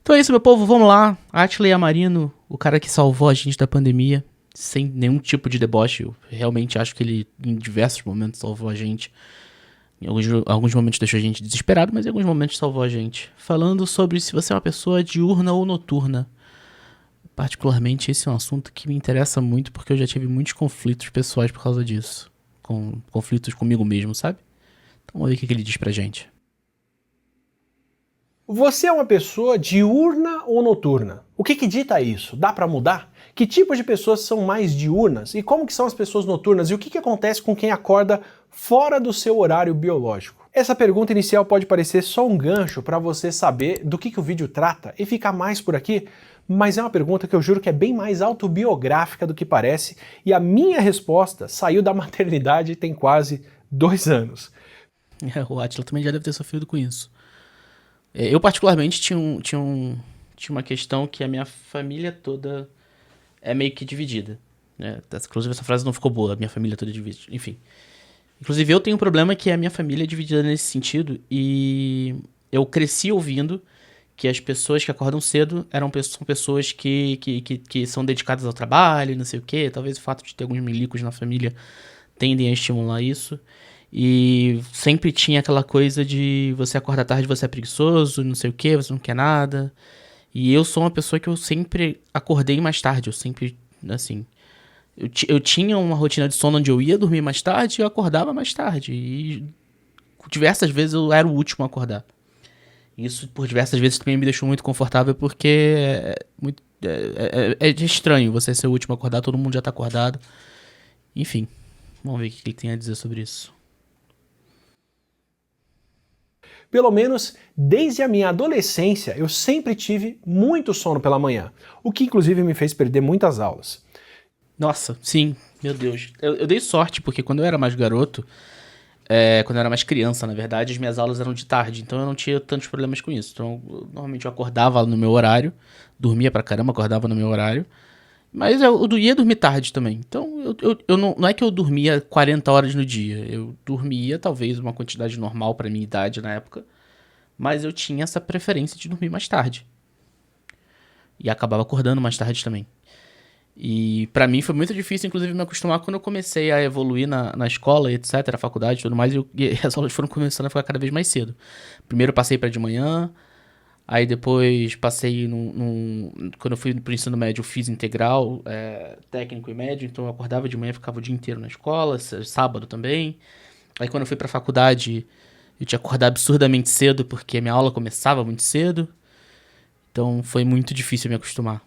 Então é isso, meu povo, vamos lá. Átila Yamarino, o cara que salvou a gente da pandemia, sem nenhum tipo de deboche. Eu realmente acho que ele, em diversos momentos, salvou a gente. Em alguns momentos deixou a gente desesperado, mas em alguns momentos salvou a gente. Falando sobre se você é uma pessoa diurna ou noturna. Particularmente, esse é um assunto que me interessa muito, porque eu já tive muitos conflitos pessoais por causa disso. Conflitos comigo mesmo, sabe? Então vamos ver o que ele diz pra gente. Você é uma pessoa diurna ou noturna? O que dita isso? Dá para mudar? Que tipos de pessoas são mais diurnas? E como que são as pessoas noturnas? E o que acontece com quem acorda fora do seu horário biológico? Essa pergunta inicial pode parecer só um gancho para você saber do que o vídeo trata e ficar mais por aqui, mas é uma pergunta que eu juro que é bem mais autobiográfica do que parece, e a minha resposta saiu da maternidade tem quase 2 anos. O Átila também já deve ter sofrido com isso. Eu, particularmente, tinha uma questão que a minha família toda é meio que dividida. Né? Inclusive, essa frase não ficou boa, a minha família toda é dividida. Enfim. Inclusive, eu tenho um problema que a minha família é dividida nesse sentido. E eu cresci ouvindo que as pessoas que acordam cedo são pessoas que são dedicadas ao trabalho, não sei o quê. Talvez o fato de ter alguns milicos na família tendem a estimular isso. E sempre tinha aquela coisa de você acordar tarde, você é preguiçoso, não sei o que, você não quer nada. E eu sou uma pessoa que eu sempre acordei mais tarde, eu sempre, assim... Eu tinha uma rotina de sono onde eu ia dormir mais tarde e eu acordava mais tarde. E diversas vezes eu era o último a acordar. Isso, por diversas vezes, também me deixou muito confortável porque é estranho você ser o último a acordar, todo mundo já tá acordado. Enfim, vamos ver o que ele tem a dizer sobre isso. Pelo menos desde a minha adolescência eu sempre tive muito sono pela manhã, o que inclusive me fez perder muitas aulas. Nossa, sim, meu Deus. Eu dei sorte, porque quando eu era mais garoto, quando eu era mais criança, na verdade, as minhas aulas eram de tarde, então eu não tinha tantos problemas com isso. Então, normalmente eu acordava no meu horário, dormia pra caramba, acordava no meu horário, mas eu ia dormir tarde também. Então, eu não é que eu dormia 40 horas no dia, eu dormia talvez uma quantidade normal pra minha idade na época, mas eu tinha essa preferência de dormir mais tarde. E acabava acordando mais tarde também. E pra mim foi muito difícil, inclusive, me acostumar quando eu comecei a evoluir na escola, etc, a faculdade e tudo mais, e as aulas foram começando a ficar cada vez mais cedo. Primeiro eu passei pra de manhã, aí depois passei quando eu fui pro ensino médio, eu fiz integral, técnico e médio, então eu acordava de manhã, ficava o dia inteiro na escola, sábado também. Aí quando eu fui pra faculdade, eu tinha que acordar absurdamente cedo, porque a minha aula começava muito cedo. Então foi muito difícil me acostumar.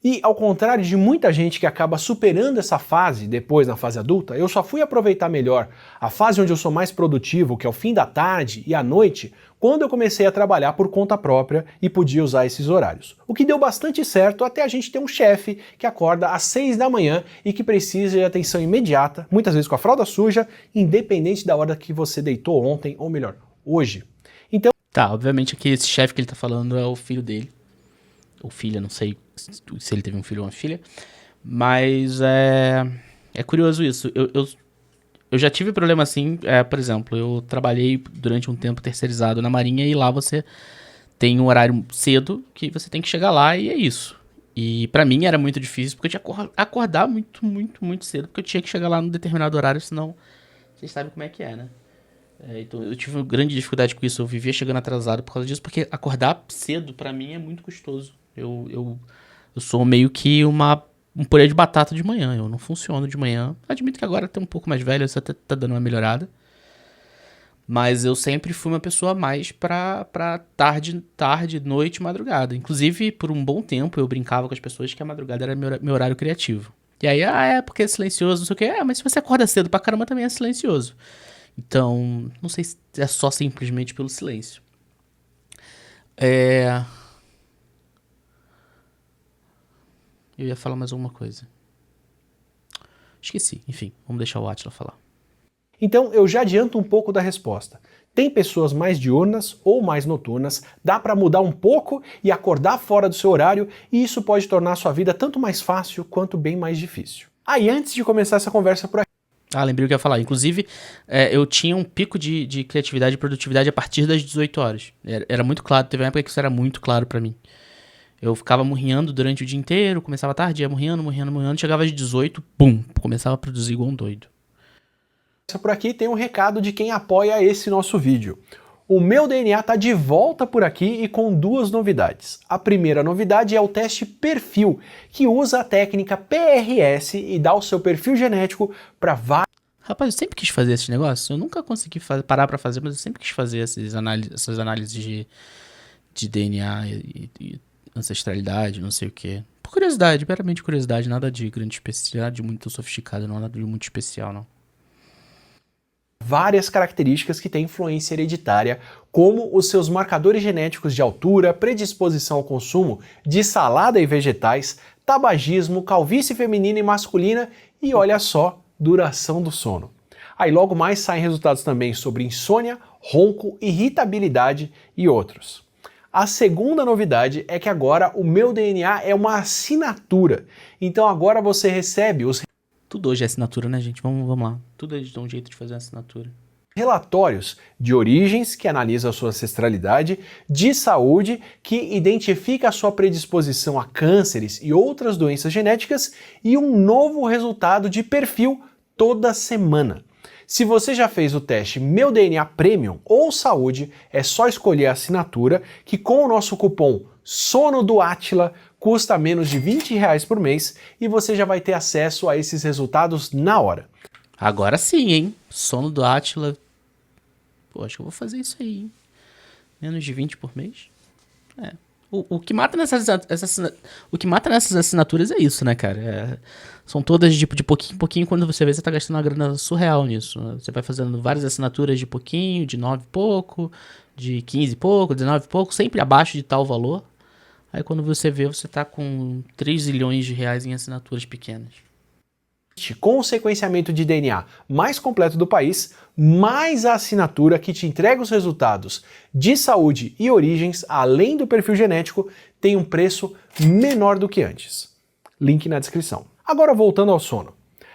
E ao contrário de muita gente que acaba superando essa fase depois na fase adulta, eu só fui aproveitar melhor a fase onde eu sou mais produtivo, que é o fim da tarde e à noite, quando eu comecei a trabalhar por conta própria e podia usar esses horários. O que deu bastante certo até a gente ter um chefe que acorda às 6 da manhã e que precisa de atenção imediata, muitas vezes com a fralda suja, independente da hora que você deitou ontem, ou melhor, hoje. Então, Tá, obviamente aqui esse chefe que ele tá falando é o filho dele. Ou filha, não sei se ele teve um filho ou uma filha. Mas é curioso isso. Eu já tive problema assim, por exemplo, eu trabalhei durante um tempo terceirizado na Marinha e lá você tem um horário cedo que você tem que chegar lá e é isso. E pra mim era muito difícil porque eu tinha que acordar muito, muito, muito cedo porque eu tinha que chegar lá num determinado horário, senão vocês sabem como é que é, né? Então eu tive uma grande dificuldade com isso, eu vivia chegando atrasado por causa disso, porque acordar cedo pra mim é muito custoso. Eu sou meio que um purê de batata de manhã, eu não funciono de manhã. Admito que agora tá um pouco mais velho, você tá dando uma melhorada. Mas eu sempre fui uma pessoa mais pra tarde, noite, madrugada. Inclusive, por um bom tempo, eu brincava com as pessoas que a madrugada era meu horário criativo. E aí, porque é silencioso, não sei o quê. Mas se você acorda cedo pra caramba, também é silencioso. Então, não sei se é só simplesmente pelo silêncio. Eu ia falar mais alguma coisa. Esqueci. Enfim, vamos deixar o Átila falar. Então eu já adianto um pouco da resposta. Tem pessoas mais diurnas ou mais noturnas, dá para mudar um pouco e acordar fora do seu horário, e isso pode tornar a sua vida tanto mais fácil quanto bem mais difícil. Aí antes de começar essa conversa por aqui, Ah, lembrei o que eu ia falar. Inclusive, eu tinha um pico de criatividade e produtividade a partir das 18 horas. Era muito claro, teve uma época que isso era muito claro pra mim. Eu ficava murrinhando durante o dia inteiro, começava tarde, ia murrinhando, chegava às 18, pum, começava a produzir igual um doido. Por aqui tem um recado de quem apoia esse nosso vídeo. O Meu DNA está de volta por aqui e com duas novidades. A primeira novidade é o teste perfil, que usa a técnica PRS e dá o seu perfil genético para vários. Rapaz, eu sempre quis fazer esses negócios. Eu nunca consegui parar pra fazer, mas eu sempre quis fazer essas análises de DNA e ancestralidade, não sei o quê. Por curiosidade, meramente curiosidade, nada de grande especial, nada de muito sofisticado, não, nada de muito especial, não. Várias características que têm influência hereditária, como os seus marcadores genéticos de altura, predisposição ao consumo de salada e vegetais, tabagismo, calvície feminina e masculina e, olha só, duração do sono. Aí logo mais saem resultados também sobre insônia, ronco, irritabilidade e outros. A segunda novidade é que agora o Meu DNA é uma assinatura. Então agora você recebe os Tudo hoje é assinatura, né, gente? Vamos lá. Tudo eles dão um jeito de fazer uma assinatura. relatórios de origens, que analisa a sua ancestralidade, de saúde, que identifica a sua predisposição a cânceres e outras doenças genéticas, e um novo resultado de perfil toda semana. Se você já fez o teste Meu DNA Premium ou Saúde, é só escolher a assinatura, que com o nosso cupom Sono do Átila custa menos de R$20 por mês e você já vai ter acesso a esses resultados na hora. Agora sim, hein? Sono do Átila. Pô, acho que eu vou fazer isso aí, hein? Menos de 20 por mês. O que mata o que mata nessas assinaturas é isso, né, cara? São todas de pouquinho em pouquinho, quando você vê, você tá gastando uma grana surreal nisso. Você vai fazendo várias assinaturas de pouquinho, de 9 e pouco, de 15 e pouco, 19 e pouco, sempre abaixo de tal valor. Aí quando você vê, você tá com 3 zilhões de reais em assinaturas pequenas. Com o sequenciamento de DNA mais completo do país, mais a assinatura que te entrega os resultados de saúde e origens, além do perfil genético, tem um preço menor do que antes. Link na descrição. Agora voltando ao sono.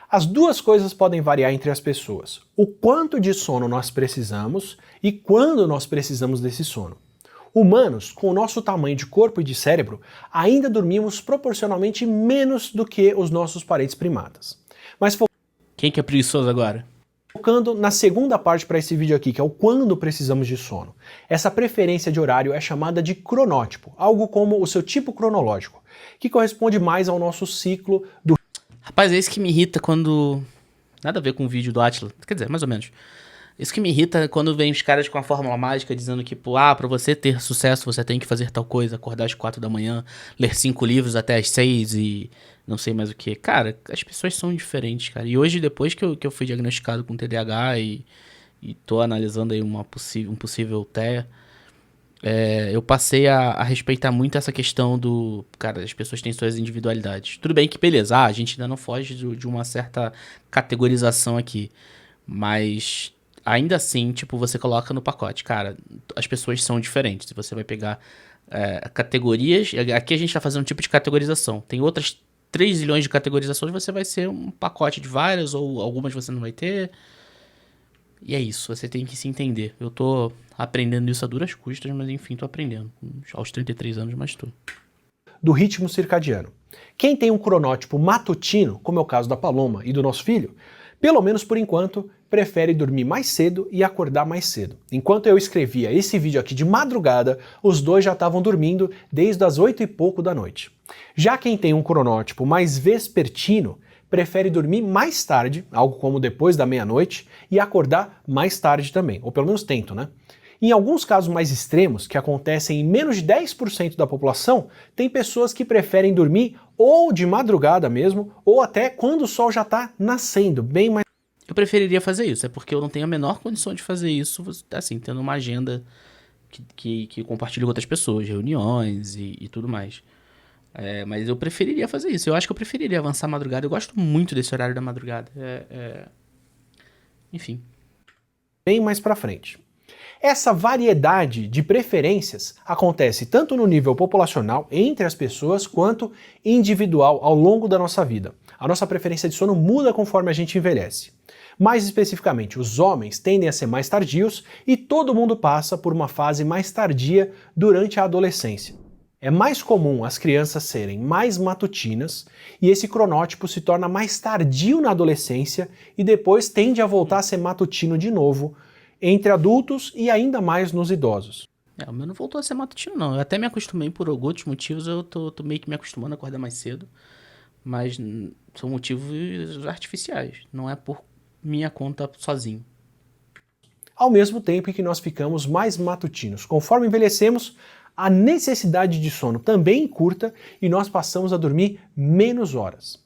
As duas coisas podem variar entre as pessoas. O quanto de sono nós precisamos e quando nós precisamos desse sono. Humanos, com o nosso tamanho de corpo e de cérebro, ainda dormimos proporcionalmente menos do que os nossos parentes primatas. Mas quem que é preguiçoso agora? Focando na segunda parte para esse vídeo aqui, que é o quando precisamos de sono. Essa preferência de horário é chamada de cronótipo, algo como o seu tipo cronológico, que corresponde mais ao nosso ciclo do... Rapaz, é isso que me irrita quando... Nada a ver com o vídeo do Átila, quer dizer, mais ou menos. Isso que me irrita quando vem os caras com a fórmula mágica dizendo que, pô, pra você ter sucesso você tem que fazer tal coisa, acordar às 4 da manhã, ler 5 livros até às 6 e não sei mais o que. Cara, as pessoas são diferentes, cara. E hoje, depois que eu fui diagnosticado com TDAH e tô analisando aí um possível TEA, eu passei a respeitar muito essa questão do... Cara, as pessoas têm suas individualidades. Tudo bem que, beleza, a gente ainda não foge de uma certa categorização aqui, mas... Ainda assim, tipo, você coloca no pacote. Cara, as pessoas são diferentes. Se você vai pegar categorias... Aqui a gente tá fazendo um tipo de categorização. Tem outras 3 zilhões de categorizações. Você vai ser um pacote de várias, ou algumas você não vai ter. E é isso. Você tem que se entender. Eu tô aprendendo isso a duras custas, mas enfim, tô aprendendo. Aos 33 anos, mas tô. Do ritmo circadiano. Quem tem um cronótipo matutino, como é o caso da Paloma e do nosso filho, pelo menos por enquanto, prefere dormir mais cedo e acordar mais cedo. Enquanto eu escrevia esse vídeo aqui de madrugada, os dois já estavam dormindo desde as 8 e pouco da noite. Já quem tem um cronótipo mais vespertino, prefere dormir mais tarde, algo como depois da meia-noite, e acordar mais tarde também, ou pelo menos tento, né? Em alguns casos mais extremos, que acontecem em menos de 10% da população, tem pessoas que preferem dormir ou de madrugada mesmo, ou até quando o sol já está nascendo, bem mais... Eu preferiria fazer isso, é porque eu não tenho a menor condição de fazer isso, assim, tendo uma agenda que eu compartilho com outras pessoas, reuniões e tudo mais. Mas eu preferiria fazer isso, eu acho que eu preferiria avançar a madrugada, eu gosto muito desse horário da madrugada. Enfim. Bem mais pra frente. Essa variedade de preferências acontece tanto no nível populacional, entre as pessoas, quanto individual ao longo da nossa vida. A nossa preferência de sono muda conforme a gente envelhece. Mais especificamente, os homens tendem a ser mais tardios e todo mundo passa por uma fase mais tardia durante a adolescência. É mais comum as crianças serem mais matutinas e esse cronótipo se torna mais tardio na adolescência e depois tende a voltar a ser matutino de novo entre adultos e ainda mais nos idosos. O meu não voltou a ser matutino, não. Eu até me acostumei por alguns motivos, eu tô meio que me acostumando a acordar mais cedo. Mas são motivos artificiais, não é por minha conta sozinho. Ao mesmo tempo em que nós ficamos mais matutinos. Conforme envelhecemos, a necessidade de sono também encurta e nós passamos a dormir menos horas.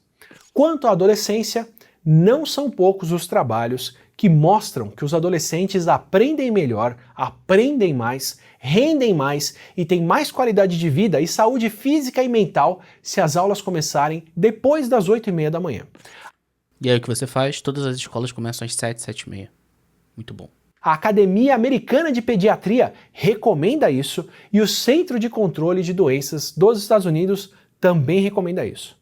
Quanto à adolescência, não são poucos os trabalhos que mostram que os adolescentes aprendem melhor, aprendem mais, rendem mais e têm mais qualidade de vida e saúde física e mental se as aulas começarem depois das 8h30 da manhã. E aí o que você faz? Todas as escolas começam às 7, 7h30. Muito bom. A Academia Americana de Pediatria recomenda isso e o Centro de Controle de Doenças dos Estados Unidos também recomenda isso.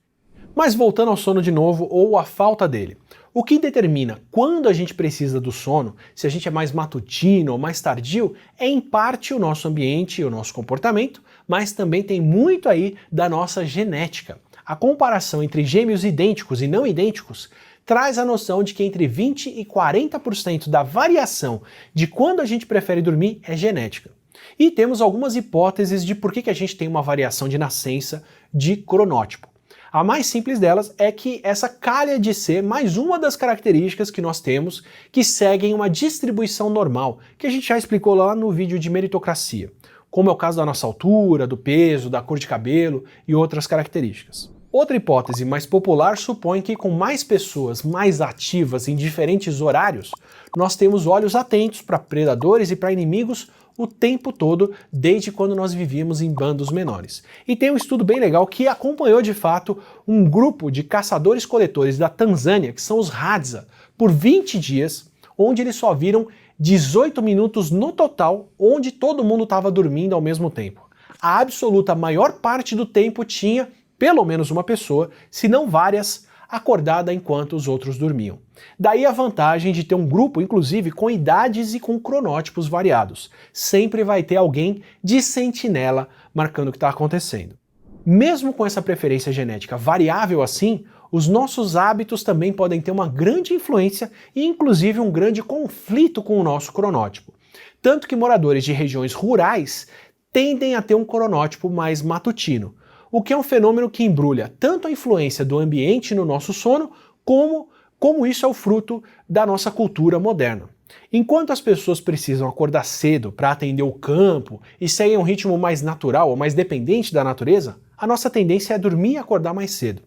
Mas voltando ao sono de novo, ou a falta dele. O que determina quando a gente precisa do sono, se a gente é mais matutino ou mais tardio, é em parte o nosso ambiente e o nosso comportamento, mas também tem muito aí da nossa genética. A comparação entre gêmeos idênticos e não idênticos traz a noção de que entre 20% e 40% da variação de quando a gente prefere dormir é genética. E temos algumas hipóteses de por que a gente tem uma variação de nascença de cronótipo. A mais simples delas é que essa calha de ser mais uma das características que nós temos que seguem uma distribuição normal, que a gente já explicou lá no vídeo de meritocracia, como é o caso da nossa altura, do peso, da cor de cabelo e outras características. Outra hipótese mais popular supõe que com mais pessoas mais ativas em diferentes horários, nós temos olhos atentos para predadores e para inimigos o tempo todo, desde quando nós vivíamos em bandos menores. E tem um estudo bem legal que acompanhou de fato um grupo de caçadores-coletores da Tanzânia, que são os Hadza, por 20 dias, onde eles só viram 18 minutos no total, onde todo mundo estava dormindo ao mesmo tempo. A absoluta maior parte do tempo tinha pelo menos uma pessoa, se não várias, acordada enquanto os outros dormiam. Daí a vantagem de ter um grupo, inclusive, com idades e com cronótipos variados. Sempre vai ter alguém de sentinela marcando o que está acontecendo. Mesmo com essa preferência genética variável assim, os nossos hábitos também podem ter uma grande influência e inclusive um grande conflito com o nosso cronótipo. Tanto que moradores de regiões rurais tendem a ter um cronótipo mais matutino, o que é um fenômeno que embrulha tanto a influência do ambiente no nosso sono, como isso é o fruto da nossa cultura moderna. Enquanto as pessoas precisam acordar cedo para atender o campo e seguem um ritmo mais natural ou mais dependente da natureza, a nossa tendência é dormir e acordar mais cedo.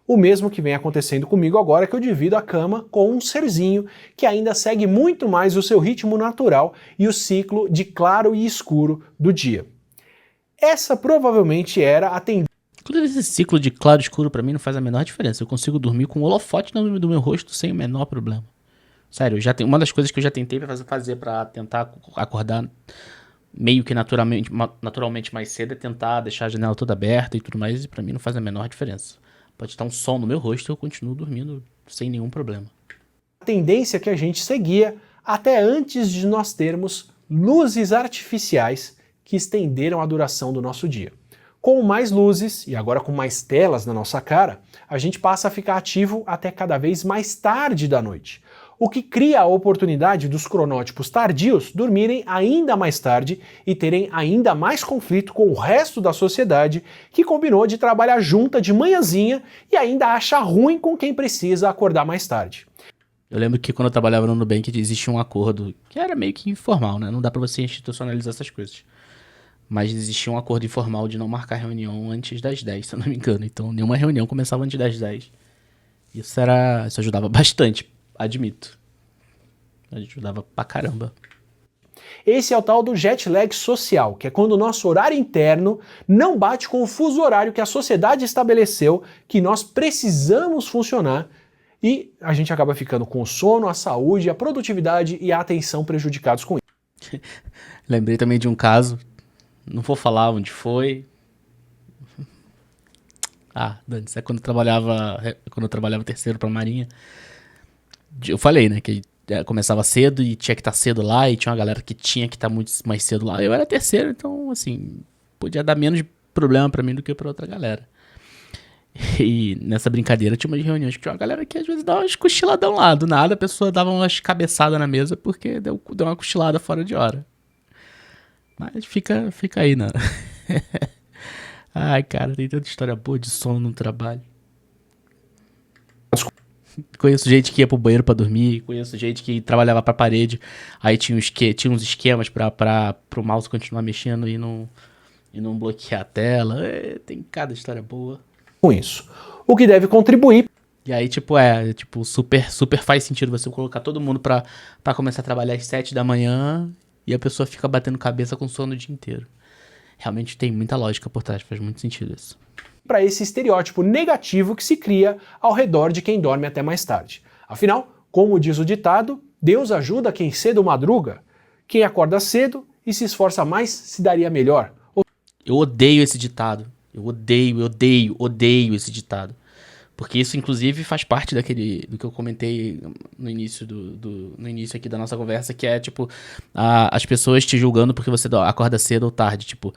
O mesmo que vem acontecendo comigo agora, que eu divido a cama com um serzinho que ainda segue muito mais o seu ritmo natural e o ciclo de claro e escuro do dia. Essa provavelmente era a tendência. Inclusive, esse ciclo de claro e escuro pra mim não faz a menor diferença. Eu consigo dormir com um holofote do meu rosto sem o menor problema. Sério, uma das coisas que eu já tentei fazer pra tentar acordar meio que naturalmente mais cedo é tentar deixar a janela toda aberta e tudo mais, e pra mim não faz a menor diferença. Pode estar um sol no meu rosto e eu continuo dormindo sem nenhum problema. A tendência que a gente seguia até antes de nós termos luzes artificiais que estenderam a duração do nosso dia. Com mais luzes, e agora com mais telas na nossa cara, a gente passa a ficar ativo até cada vez mais tarde da noite, o que cria a oportunidade dos cronótipos tardios dormirem ainda mais tarde e terem ainda mais conflito com o resto da sociedade que combinou de trabalhar junta de manhãzinha e ainda acha ruim com quem precisa acordar mais tarde. Eu lembro que quando eu trabalhava no Nubank existia um acordo que era meio que informal, né? Não dá pra você institucionalizar essas coisas. Mas existia um acordo informal de não marcar reunião antes das 10, se eu não me engano. Então nenhuma reunião começava antes das 10. Isso ajudava bastante, admito. Ajudava pra caramba. Esse é o tal do jet lag social, que é quando o nosso horário interno não bate com o fuso horário que a sociedade estabeleceu, que nós precisamos funcionar, e a gente acaba ficando com o sono, a saúde, a produtividade e a atenção prejudicados com isso. Lembrei também de um caso, não vou falar onde foi. Dane-se, é quando eu trabalhava terceiro pra Marinha. Eu falei, né, que começava cedo e tinha que estar cedo lá, e tinha uma galera que tinha que estar muito mais cedo lá. Eu era terceiro, então, assim, podia dar menos problema pra mim do que pra outra galera. E nessa brincadeira tinha umas reuniões que tinha uma galera que às vezes dava umas cochiladão lá. Do nada a pessoa dava umas cabeçadas na mesa porque deu uma cochilada fora de hora. Mas fica aí, né? Ai, cara, tem tanta história boa de sono no trabalho. Conheço gente que ia pro banheiro pra dormir, conheço gente que trabalhava pra parede, aí tinha uns esquemas pro mouse continuar mexendo e não bloquear a tela. Tem cada história boa. Com isso. O que deve contribuir. E aí, tipo, super faz sentido você colocar todo mundo pra começar a trabalhar às 7 da manhã e a pessoa fica batendo cabeça com sono o dia inteiro. Realmente tem muita lógica por trás, faz muito sentido isso. Para esse estereótipo negativo que se cria ao redor de quem dorme até mais tarde. Afinal, como diz o ditado, Deus ajuda quem cedo madruga. Quem acorda cedo e se esforça mais se daria melhor. Eu odeio esse ditado. Eu odeio esse ditado. Porque isso, inclusive, faz parte do que eu comentei no início no início aqui da nossa conversa, que é, tipo, as pessoas te julgando porque você acorda cedo ou tarde. Tipo,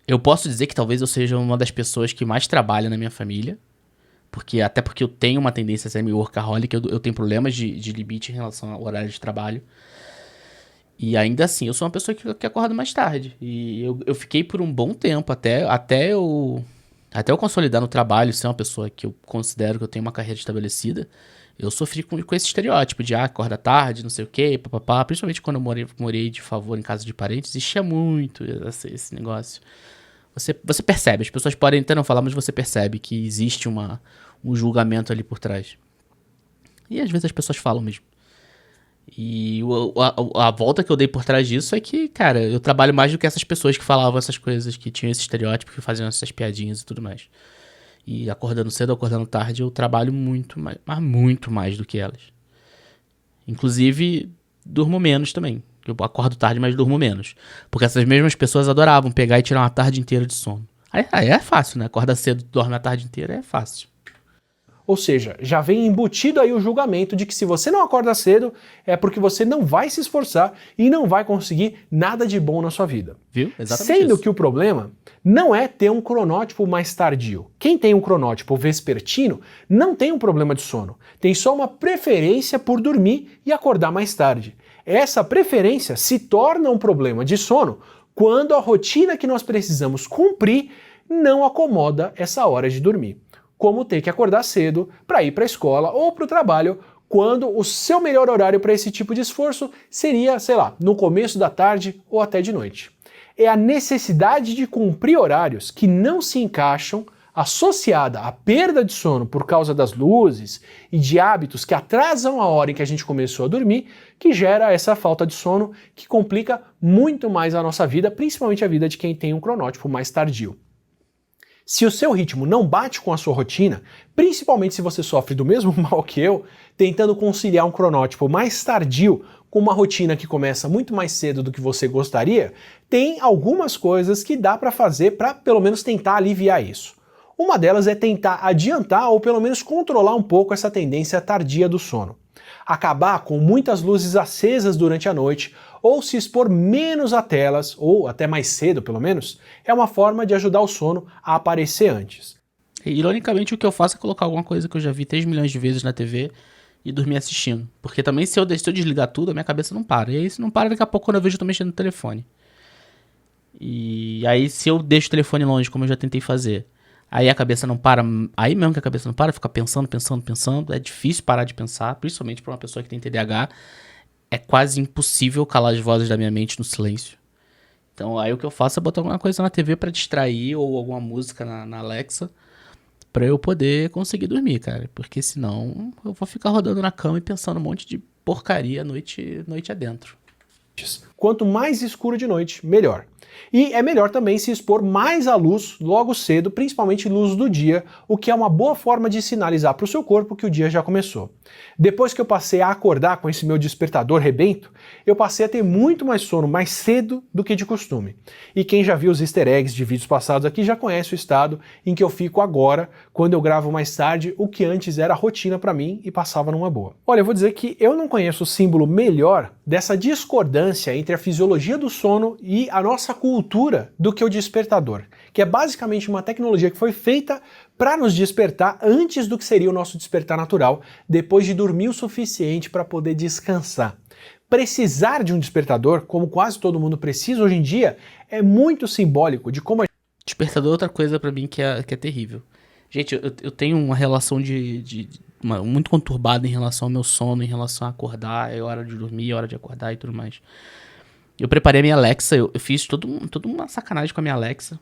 eu posso dizer que talvez eu seja uma das pessoas que mais trabalha na minha família. Até porque eu tenho uma tendência a ser meio workaholic, eu tenho problemas de limite em relação ao horário de trabalho. E ainda assim, eu sou uma pessoa que acorda mais tarde. E eu fiquei por um bom tempo, até eu consolidar no trabalho, ser uma pessoa que eu considero que eu tenho uma carreira estabelecida, eu sofri com esse estereótipo de acorda tarde, não sei o quê, papapá. Principalmente quando eu morei de favor em casa de parentes, existia muito esse negócio. Você percebe, as pessoas podem até não falar, mas você percebe que existe um julgamento ali por trás. E às vezes as pessoas falam mesmo. E a volta que eu dei por trás disso é que, cara, eu trabalho mais do que essas pessoas que falavam essas coisas, que tinham esse estereótipo, que faziam essas piadinhas e tudo mais. E acordando cedo, acordando tarde, eu trabalho muito mais, mas muito mais do que elas. Inclusive, durmo menos também. Eu acordo tarde, mas durmo menos. Porque essas mesmas pessoas adoravam pegar e tirar uma tarde inteira de sono. Aí é fácil, né? Acorda cedo, dorme a tarde inteira, é fácil. Ou seja, já vem embutido aí o julgamento de que se você não acorda cedo é porque você não vai se esforçar e não vai conseguir nada de bom na sua vida. Viu? Exatamente. Sendo isso. que o problema não é ter um cronótipo mais tardio. Quem tem um cronótipo vespertino não tem um problema de sono, tem só uma preferência por dormir e acordar mais tarde. Essa preferência se torna um problema de sono quando a rotina que nós precisamos cumprir não acomoda essa hora de dormir. Como ter que acordar cedo para ir para a escola ou para o trabalho, quando o seu melhor horário para esse tipo de esforço seria, sei lá, no começo da tarde ou até de noite. É a necessidade de cumprir horários que não se encaixam, associada à perda de sono por causa das luzes e de hábitos que atrasam a hora em que a gente começou a dormir, que gera essa falta de sono que complica muito mais a nossa vida, principalmente a vida de quem tem um cronótipo mais tardio. Se o seu ritmo não bate com a sua rotina, principalmente se você sofre do mesmo mal que eu, tentando conciliar um cronótipo mais tardio com uma rotina que começa muito mais cedo do que você gostaria, tem algumas coisas que dá para fazer para pelo menos tentar aliviar isso. Uma delas é tentar adiantar ou pelo menos controlar um pouco essa tendência tardia do sono. Acabar com muitas luzes acesas durante a noite ou se expor menos a telas, ou até mais cedo pelo menos, é uma forma de ajudar o sono a aparecer antes. Ironicamente, o que eu faço é colocar alguma coisa que eu já vi 3 milhões de vezes na TV e dormir assistindo. Porque também se eu desligar tudo, a minha cabeça não para. E aí se não para, daqui a pouco quando eu vejo eu tô mexendo no telefone. E aí se eu deixo o telefone longe, como eu já tentei fazer, aí a cabeça não para, aí mesmo que a cabeça não para, fica pensando, é difícil parar de pensar, principalmente pra uma pessoa que tem TDAH, é quase impossível calar as vozes da minha mente no silêncio. Então aí o que eu faço é botar alguma coisa na TV pra distrair, ou alguma música na Alexa, pra eu poder conseguir dormir, cara, porque senão eu vou ficar rodando na cama e pensando um monte de porcaria noite adentro. Quanto mais escuro de noite, melhor. E é melhor também se expor mais à luz logo cedo, principalmente luz do dia, o que é uma boa forma de sinalizar para o seu corpo que o dia já começou. Depois que eu passei a acordar com esse meu despertador rebento, eu passei a ter muito mais sono mais cedo do que de costume. E quem já viu os easter eggs de vídeos passados aqui já conhece o estado em que eu fico agora, quando eu gravo mais tarde, o que antes era rotina para mim e passava numa boa. Olha, eu vou dizer que eu não conheço o símbolo melhor dessa discordância entre a fisiologia do sono e a nossa cultura do que o despertador, que é basicamente uma tecnologia que foi feita para nos despertar antes do que seria o nosso despertar natural, depois de dormir o suficiente para poder descansar. Precisar de um despertador, como quase todo mundo precisa hoje em dia, é muito simbólico de como a... Despertador é outra coisa pra mim que é terrível. Gente, eu tenho uma relação muito conturbada em relação ao meu sono, em relação a acordar, é hora de dormir, é hora de acordar e tudo mais. Eu preparei a minha Alexa, eu fiz toda uma sacanagem com a minha Alexa.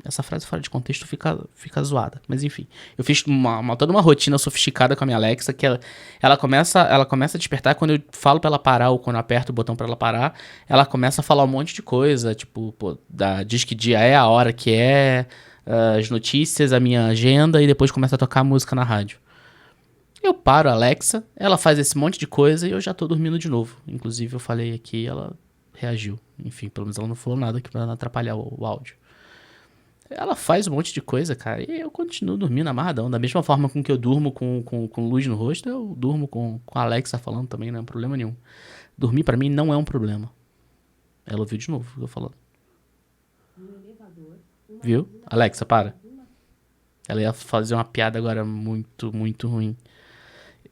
Essa frase fora de contexto fica zoada, mas enfim. Eu fiz toda uma rotina sofisticada com a minha Alexa, que ela começa a despertar quando eu falo pra ela parar, ou quando eu aperto o botão pra ela parar, ela começa a falar um monte de coisa, tipo, pô, diz que dia é, a hora que é, as notícias, a minha agenda, e depois começa a tocar música na rádio. Eu paro a Alexa, ela faz esse monte de coisa e eu já tô dormindo de novo. Inclusive eu falei aqui, ela reagiu. Enfim, pelo menos ela não falou nada aqui pra não atrapalhar o áudio. Ela faz um monte de coisa, cara, e eu continuo dormindo amarradão. Da mesma forma com que eu durmo com luz no rosto, eu durmo com a Alexa falando também, não é problema nenhum. Dormir pra mim não é um problema. Ela ouviu de novo o que eu falando. Viu? Alexa, para. Ela ia fazer uma piada agora muito, muito ruim.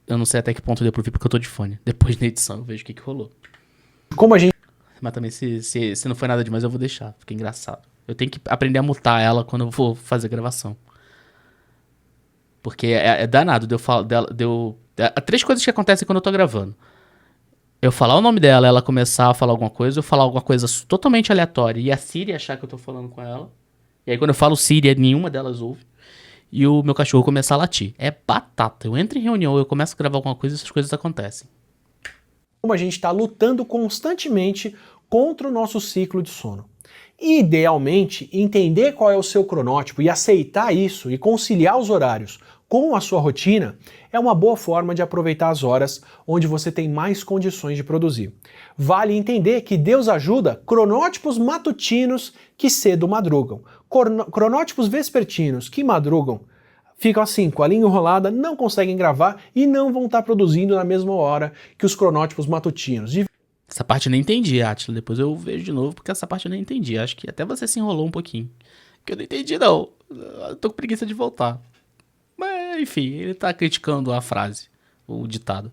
Eu não sei até que ponto deu pra ouvir porque eu tô de fone. Depois na edição eu vejo o que rolou. Como a gente... Mas também se não foi nada demais eu vou deixar, fica engraçado. Eu tenho que aprender a mutar ela quando eu vou fazer gravação. Porque é danado. Três coisas que acontecem quando eu tô gravando. Eu falar o nome dela, ela começar a falar alguma coisa, eu falar alguma coisa totalmente aleatória e a Siri achar que eu tô falando com ela. E aí quando eu falo Siri, nenhuma delas ouve. E o meu cachorro começar a latir. É batata. Eu entro em reunião, eu começo a gravar alguma coisa e essas coisas acontecem. Como a gente está lutando constantemente contra o nosso ciclo de sono. Idealmente, entender qual é o seu cronótipo e aceitar isso e conciliar os horários com a sua rotina é uma boa forma de aproveitar as horas onde você tem mais condições de produzir. Vale entender que Deus ajuda cronótipos matutinos que cedo madrugam, cronótipos vespertinos que madrugam, ficam assim, com a linha enrolada, não conseguem gravar e não vão estar produzindo na mesma hora que os cronótipos matutinos. Essa parte eu nem entendi, Átila. Depois eu vejo de novo, porque essa parte eu nem entendi. Acho que até você se enrolou um pouquinho. Que eu não entendi, não. Eu tô com preguiça de voltar. Mas, enfim, ele tá criticando a frase, o ditado.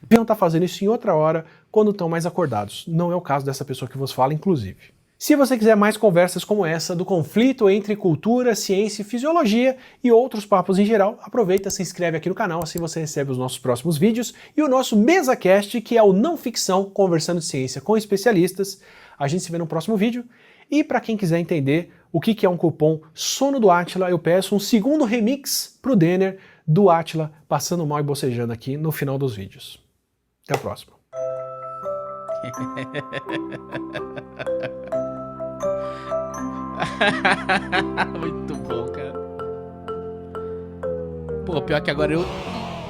Deviam estar fazendo isso em outra hora, quando estão mais acordados. Não é o caso dessa pessoa que vos fala, inclusive. Se você quiser mais conversas como essa, do conflito entre cultura, ciência e fisiologia e outros papos em geral, aproveita, se inscreve aqui no canal, assim você recebe os nossos próximos vídeos e o nosso MesaCast, que é o Não Ficção, conversando de ciência com especialistas. A gente se vê no próximo vídeo. E para quem quiser entender o que é um cupom Sono do Átila, eu peço um segundo remix pro Denner do Átila, passando mal e bocejando aqui no final dos vídeos. Até a próxima. Muito bom, cara. Pô, pior que agora eu...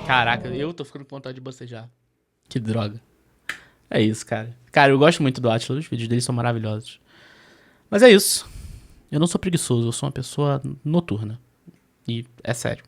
Caraca, eu tô ficando com vontade de bocejar. Que droga. É isso, cara. Cara, eu gosto muito do Átila, os vídeos dele são maravilhosos. Mas é isso. Eu não sou preguiçoso, eu sou uma pessoa noturna. E é sério.